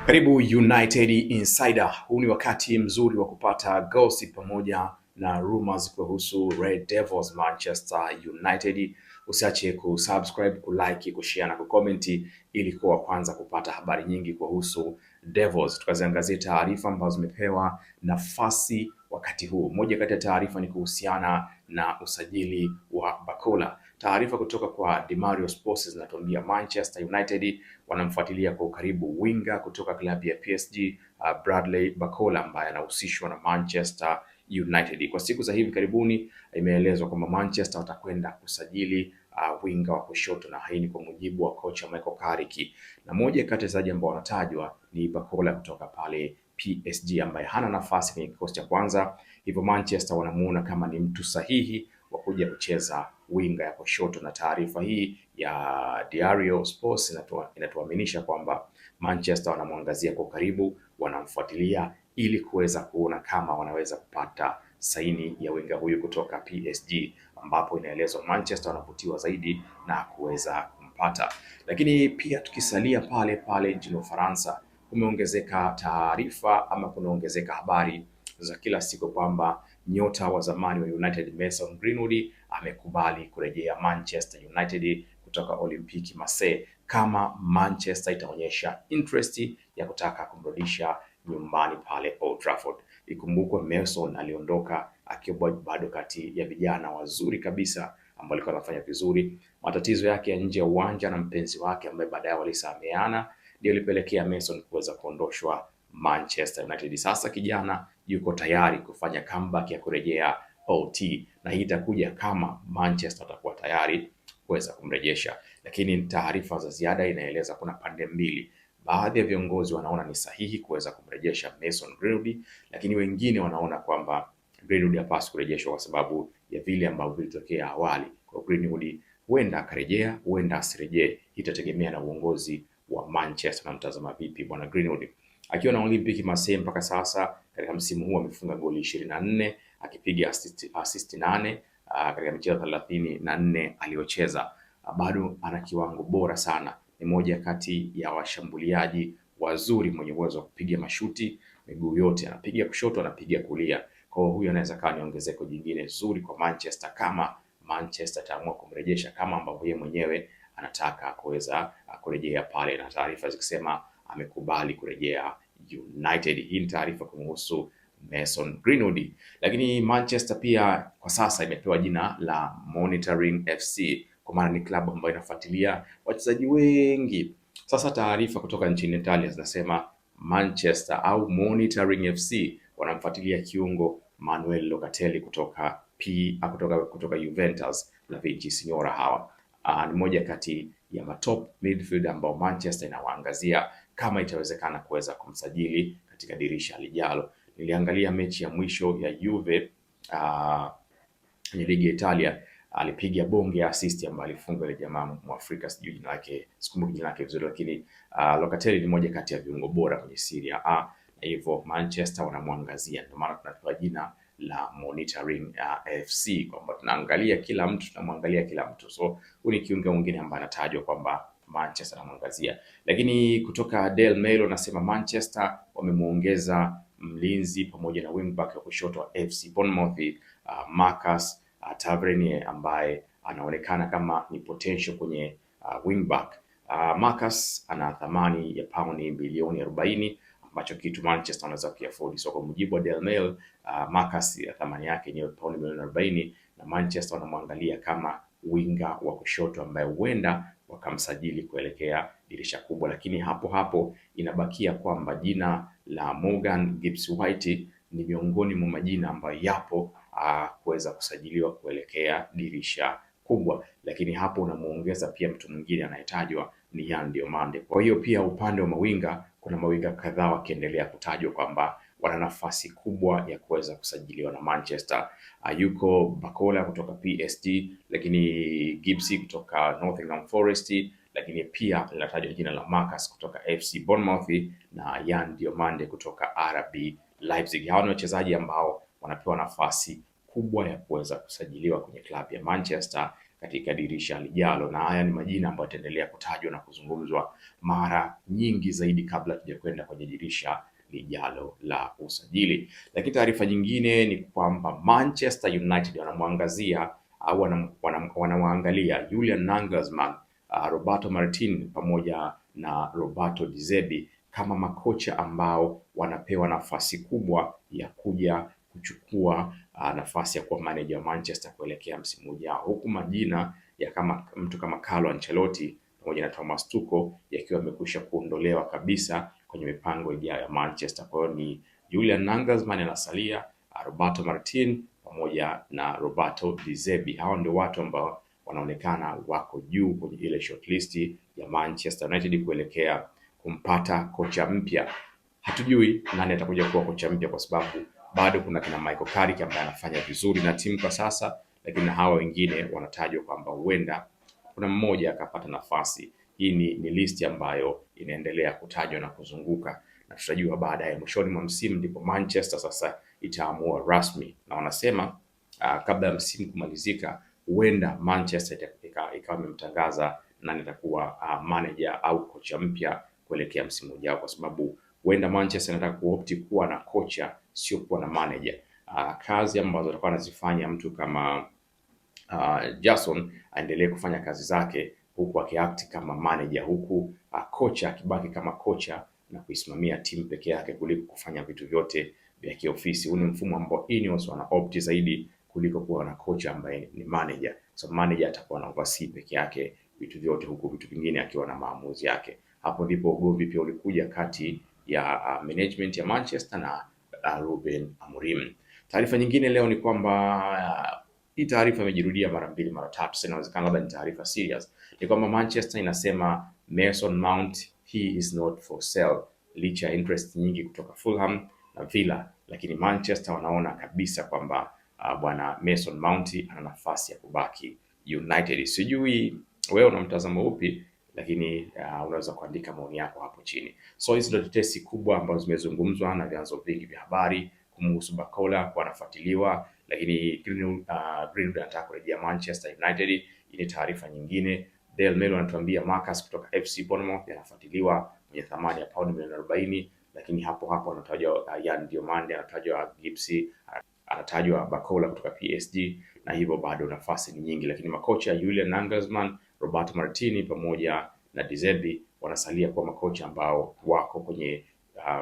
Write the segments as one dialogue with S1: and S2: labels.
S1: Karibu United Insider. Huu ni wakati mzuri wa kupata gossip pamoja na rumors kuhusu Red Devils Manchester United. Usiache kusubscribe, kulike, kushare na kucomment ili kuwa kwanza kupata habari nyingi kuhusu Devils. Tukaziangazia taarifa ambazo zimepewa nafasi wakati huu. Moja kati ya taarifa ni kuhusiana na usajili wa Barcola. Taarifa kutoka kwa Demario Sports zinatuambia Manchester United wanamfuatilia kwa ukaribu winga kutoka klabu ya PSG Bradley Barcola ambaye anahusishwa na Manchester United. Kwa siku za hivi karibuni imeelezwa kwamba Manchester watakwenda kusajili winga wa kushoto, na hii ni kwa mujibu wa kocha Michael Carrick, na moja kati ya wachezaji ambao wanatajwa ni Barcola kutoka pale PSG ambaye hana nafasi kwenye kikosi cha kwanza, hivyo Manchester wanamuona kama ni mtu sahihi wa kuja kucheza winga ya kushoto. Na taarifa hii ya Diario Sports inatuaminisha kwamba Manchester wanamwangazia kwa karibu, wanamfuatilia ili kuweza kuona kama wanaweza kupata saini ya winga huyu kutoka PSG, ambapo inaelezwa Manchester wanavutiwa zaidi na kuweza kumpata. Lakini pia tukisalia pale pale nchini Ufaransa, kumeongezeka taarifa ama kunaongezeka habari za kila siku kwamba nyota wa zamani wa United Mason Greenwood amekubali kurejea Manchester United kutoka Olympique Marseille kama Manchester itaonyesha interest ya kutaka kumrudisha nyumbani pale Old Trafford. Ikumbukwe Mason aliondoka akiwa bado kati ya vijana wazuri kabisa ambao alikuwa anafanya vizuri. Matatizo yake ya nje ya uwanja na mpenzi wake ambaye baadaye walisameheana ndio ilipelekea Mason kuweza kuondoshwa Manchester United. Sasa kijana yuko tayari kufanya comeback ya kurejea OT, na hii itakuja kama Manchester atakuwa tayari kuweza kumrejesha. Lakini taarifa za ziada inaeleza kuna pande mbili. Baadhi ya viongozi wanaona ni sahihi kuweza kumrejesha Mason Greenwood, lakini wengine wanaona kwamba Greenwood hapaswi kurejeshwa kwa sababu ya vile ambavyo vilitokea awali. Kwa Greenwood huenda akarejea, huenda asirejee, itategemea na uongozi wa Manchester na mtazama vipi bwana Greenwood. Akiwa na Olympique Marseille mpaka sasa katika msimu huu amefunga goli 24 akipiga assist 8 katika michezo 34 aliyocheza. Bado ana kiwango bora sana, ni moja kati ya washambuliaji wazuri mwenye uwezo wa kupiga mashuti miguu yote, anapiga kushoto, anapiga kulia. Kwa hiyo huyu anaweza kuwa ni ongezeko jingine zuri kwa Manchester kama Manchester ataamua kumrejesha kama ambavyo yeye mwenyewe anataka kuweza kurejea pale, na taarifa zikisema amekubali kurejea United. Hii ni taarifa kumhusu Mason Greenwood. Lakini Manchester pia kwa sasa imepewa jina la Monitoring FC, kwa maana ni klabu ambayo inafuatilia wachezaji wengi. Sasa taarifa kutoka nchini Italia zinasema Manchester au Monitoring FC wanamfuatilia kiungo Manuel Locatelli kutoka Juventus la Vinci Signora. Hawa ni moja kati ya matop midfield ambao Manchester inawaangazia kama itawezekana kuweza kumsajili katika dirisha lijalo. Niliangalia mechi ya mwisho ya Juve kwenye ligi ya Italia, alipiga bonge ya assist ambayo alifunga ile jamaa Mwafrika, sijui jina lake, sikumbuki jina lake vizuri, lakini Locatelli ni moja kati ya viungo bora kwenye Serie A, na hivyo Manchester wanamwangazia. Ndio maana tunapewa jina la Monitoring FC, kwamba tunaangalia kila mtu, tunamwangalia kila mtu. So huyu ni kiungo mwingine ambaye anatajwa kwamba Manchester anamwangazia. Lakini kutoka Daily Mail wanasema Manchester wamemuongeza mlinzi pamoja na wingback wa kushoto wa FC Bournemouth Marcus Tavernier ambaye anaonekana kama ni potential kwenye wingback. Marcus ana thamani ya paundi milioni 40 ambacho kitu Manchester wanaweza kuafford. So kwa mujibu wa Daily Mail, Marcus thamani yake ni paundi milioni 40 na Manchester wanamwangalia kama winga wa kushoto ambaye huenda wakamsajili kuelekea dirisha kubwa. Lakini hapo hapo inabakia kwamba jina la Morgan Gibbs White ni miongoni mwa majina ambayo yapo kuweza kusajiliwa kuelekea dirisha kubwa, lakini hapo unamuongeza pia mtu mwingine anayetajwa ni Yan Diomande. Kwa hiyo pia upande wa mawinga kuna mawinga kadhaa wakiendelea kutajwa kwamba wana nafasi kubwa ya kuweza kusajiliwa na Manchester. Yuko Barcola kutoka PSG, lakini Gibbs kutoka Nottingham Forest, lakini pia linatajwa jina la Marcus kutoka FC Bournemouth na Yan Diomande kutoka RB Leipzig. Hao ni wachezaji ambao wanapewa nafasi kubwa ya kuweza kusajiliwa kwenye klabu ya Manchester katika dirisha lijalo, na haya ni majina ambayo yataendelea kutajwa na kuzungumzwa mara nyingi zaidi kabla tujakwenda kwenye dirisha lijalo la usajili. Lakini taarifa nyingine ni kwamba Manchester United wanamwangazia au wanamwangalia Julian Nagelsmann, Roberto Martinez pamoja na Roberto De Zerbi kama makocha ambao wanapewa nafasi kubwa ya kuja kuchukua nafasi ya kuwa manager wa Manchester kuelekea msimu ujao, huku majina ya mtu kama Carlo Ancelotti pamoja na Thomas Tuchel yakiwa yamekwisha kuondolewa kabisa kwenye mipango ijayo ya Manchester. Kwa hiyo ni Julian Nagelsmann anasalia, Roberto Martinez pamoja na Roberto De Zerbi. Hao ndio watu ambao wanaonekana wako juu kwenye ile shortlist ya Manchester United kuelekea kumpata kocha mpya. Hatujui nani atakuja kuwa kocha mpya kwa sababu bado kuna kina Michael Carrick ambaye anafanya vizuri na timu kwa sasa, lakini hawa wengine wanatajwa kwamba huenda kuna mmoja akapata nafasi. Hii ni listi ambayo inaendelea kutajwa na kuzunguka, na tutajua baadaye mwishoni mwa msimu ndipo Manchester sasa itaamua rasmi, na wanasema kabla ya msimu kumalizika huenda Manchester ikawa imemtangaza nani atakuwa manager au kocha mpya kuelekea msimu ujao, kwa sababu huenda Manchester inataka kuopti kuwa na kocha sio kuwa na manager. Kazi ambazo atakuwa anazifanya mtu kama Jason aendelee kufanya kazi zake huku akiact kama manager, huku kocha akibaki kama kocha na kuisimamia timu peke yake kuliko kufanya vitu vyote vya kiofisi. Huu ni mfumo ambao Ineos wana opt zaidi kuliko kuwa na kocha ambaye ni manager. So manager atakuwa na oversee peke yake vitu vyote, huku vitu vingine akiwa na maamuzi yake. Hapo ndipo ugomvi pia ulikuja kati ya management ya Manchester na Ruben Amorim. Taarifa nyingine leo ni kwamba hii taarifa imejirudia mara mbili mara tatu, sasa inawezekana labda ni taarifa serious. Ni kwamba Manchester inasema Mason Mount he is not for sale, licha ya interest nyingi kutoka Fulham na Villa, lakini Manchester wanaona kabisa kwamba bwana Mason Mount ana nafasi ya kubaki United. Sijui wewe una mtazamo upi, lakini unaweza kuandika maoni yako hapo chini. So hizi ndio tetesi kubwa ambazo zimezungumzwa na vyanzo vingi vya habari kumhusu Barcola, wanafuatiliwa, lakini Greenwood anataka kurejea Manchester United. Hii ni taarifa nyingine. Daily Mail anatuambia Marcus kutoka FC Bournemouth anafuatiliwa mwenye thamani ya paundi milioni 40, lakini hapo anatajwa Yan Diomande, anatajwa Gibbs, anatajwa Barcola kutoka PSG, na hivyo bado nafasi ni nyingi, lakini makocha Julian Nagelsmann, Roberto Martinez pamoja na De Zerbi wanasalia kwa makocha ambao wako kwenye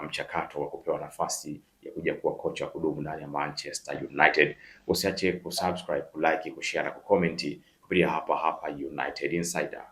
S1: mchakato wa kupewa nafasi ya kuja kuwa kocha wa kudumu ndani ya Manchester United. Usiache kusubscribe, kulike, kushare na kucomment kupitia hapa United Insider.